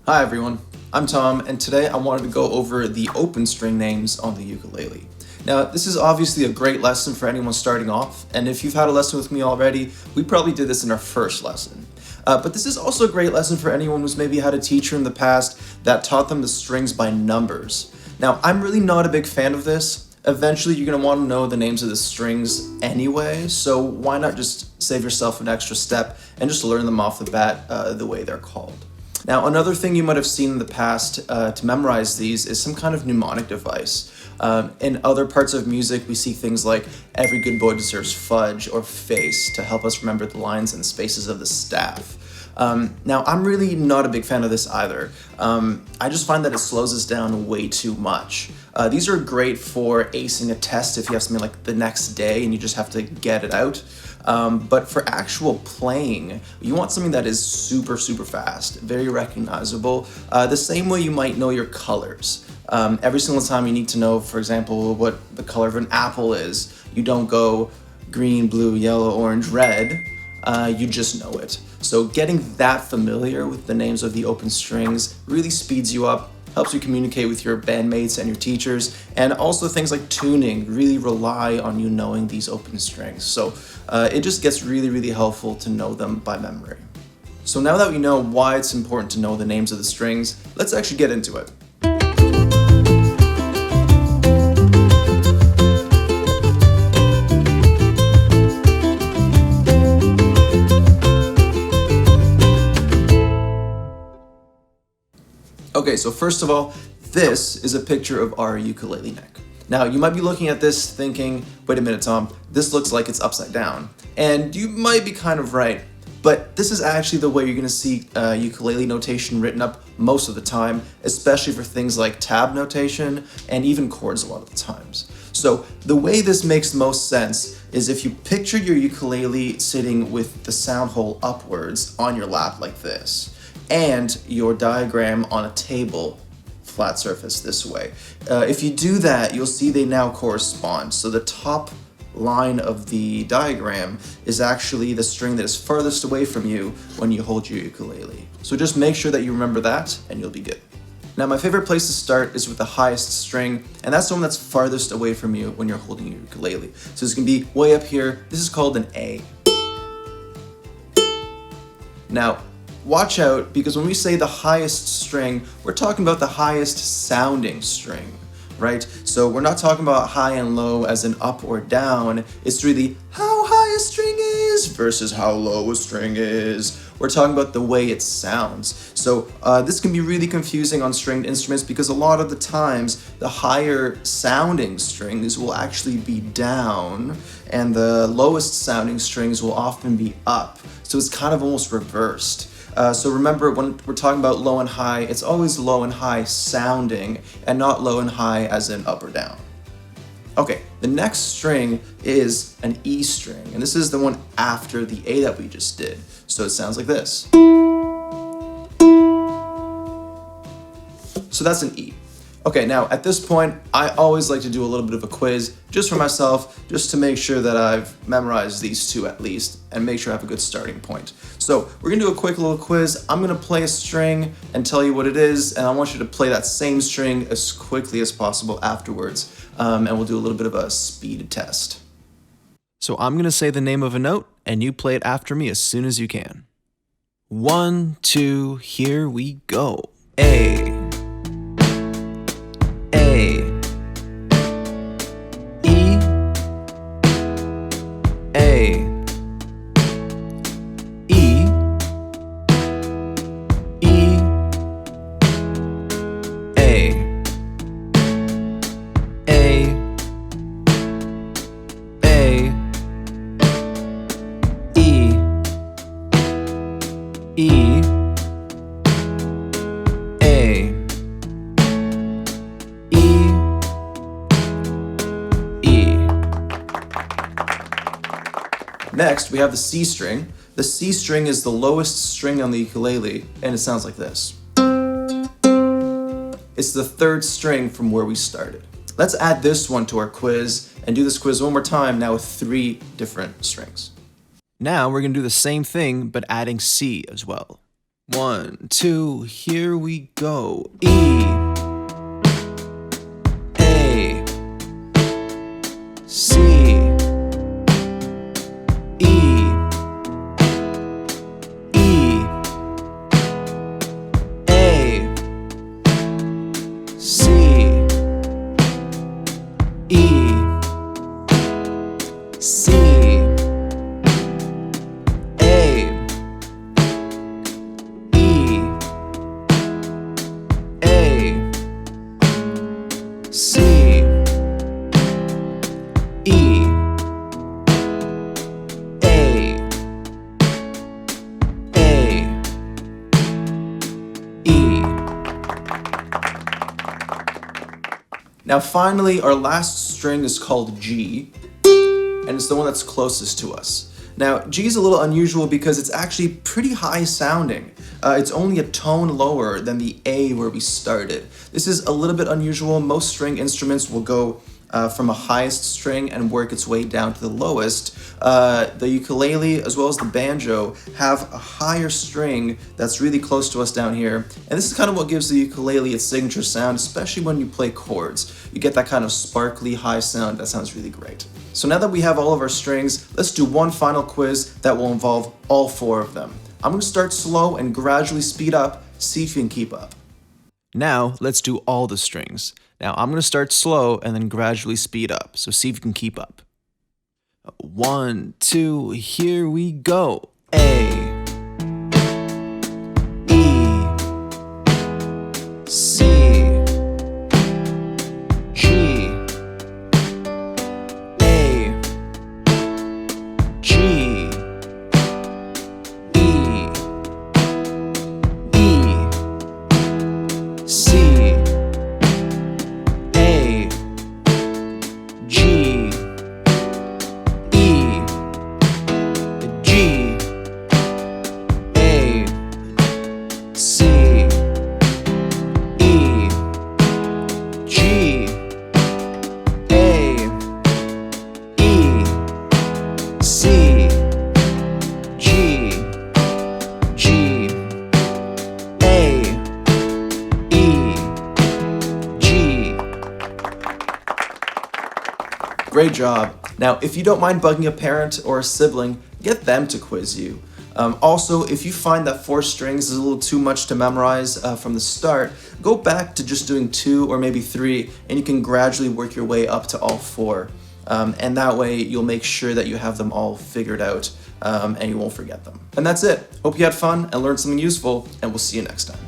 Hi everyone, I'm Tom, and today I wanted to go over the open string names on the ukulele. Now, this is obviously a great lesson for anyone starting off, and if you've had a lesson with me already, we probably did this in our first lesson. But this is also a great lesson for anyone who's maybe had a teacher in the past that taught them the strings by numbers. Now, I'm really not a big fan of this. Eventually, you're going to want to know the names of the strings anyway, so why not just save yourself an extra step and just learn them off the bat the way they're called. Now, another thing you might have seen in the past to memorize these is some kind of mnemonic device. In other parts of music, we see things like "Every good boy deserves fudge" or "face" to help us remember the lines and spaces of the staff. Now, I'm really not a big fan of this either. I just find that it slows us down way too much. These are great for acing a test if you have something like the next day and you just have to get it out. But for actual playing, you want something that is super fast, very recognizable, the same way you might know your colors. Every single time you need to know, for example, what the color of an apple is. You don't go green, blue, yellow, orange, red. You just know it. So getting that familiar with the names of the open strings really speeds you up, helps you communicate with your bandmates and your teachers, and also things like tuning really rely on you knowing these open strings. So it just gets really helpful to know them by memory. So now that we know why it's important to know the names of the strings, let's actually get into it. Okay, so first of all, this is a picture of our ukulele neck. Now, you might be looking at this thinking, wait a minute, Tom, this looks like it's upside down. And you might be kind of right, but this is actually the way you're gonna see ukulele notation written up most of the time, especially for things like tab notation and even chords a lot of the times. So the way this makes most sense is if you picture your ukulele sitting with the sound hole upwards on your lap like this, and your diagram on a table, flat surface this way. If you do that, you'll see they now correspond. So the top line of the diagram is actually the string that is farthest away from you when you hold your ukulele. So just make sure that you remember that and you'll be good. Now, my favorite place to start is with the highest string, and that's the one that's farthest away from you when you're holding your ukulele. So it's gonna be way up here. This is called an A. Now, watch out, because when we say the highest string, we're talking about the highest sounding string, right? So we're not talking about high and low as in up or down. It's really how high a string is versus how low a string is. We're talking about the way it sounds. So this can be really confusing on stringed instruments because a lot of the times the higher sounding strings will actually be down and the lowest sounding strings will often be up. So it's kind of almost reversed. So remember, when we're talking about low and high, it's always low and high sounding and not low and high as in up or down. Okay, the next string is an E string, and this is the one after the A that we just did. So it sounds like this. So that's an E. Okay, now at this point, I always like to do a little bit of a quiz just for myself, just to make sure that I've memorized these two at least, and make sure I have a good starting point. So we're gonna do a quick little quiz. I'm gonna play a string and tell you what it is, and I want you to play that same string as quickly as possible afterwards, and we'll do a little bit of a speed test. So I'm gonna say the name of a note, and you play it after me as soon as you can. 1, 2, here we go. A. A, E, A, E, E, A, A, A, E, E, A, Next, we have the C string. The C string is the lowest string on the ukulele, and it sounds like this. It's the third string from where we started. Let's add this one to our quiz and do this quiz one more time, now with 3 different strings. Now we're gonna do the same thing, but adding C as well. 1, 2, here we go. E, A, C, E, E, A, C, E, C, A, E, A, C, E, A, A, E. Now finally, our last string is called G, and it's the one that's closest to us. Now, G is a little unusual because it's actually pretty high sounding. It's only a tone lower than the A where we started. This is a little bit unusual. Most string instruments will go from a highest string and work its way down to the lowest. The ukulele as well as the banjo have a higher string that's really close to us down here, and this is kind of what gives the ukulele its signature sound, especially when you play chords. You get that kind of sparkly high sound that sounds really great. So now that we have all of our strings, let's do one final quiz that will involve all 4 of them. I'm going to start slow and gradually speed up, see if you can keep up. Now let's do all the strings. Now I'm going to start slow and then gradually speed up, so see if you can keep up. 1, 2, here we go. A, E, C, G, A, G, E, E, C, A, G, E, G, A, C, E, G, A, E, C, G, G, A, E, G. Great job. Now, if you don't mind bugging a parent or a sibling, get them to quiz you. Also, if you find that 4 strings is a little too much to memorize from the start, go back to just doing 2 or maybe 3, and you can gradually work your way up to all 4. And that way, you'll make sure that you have them all figured out and you won't forget them. And that's it. Hope you had fun and learned something useful, and we'll see you next time.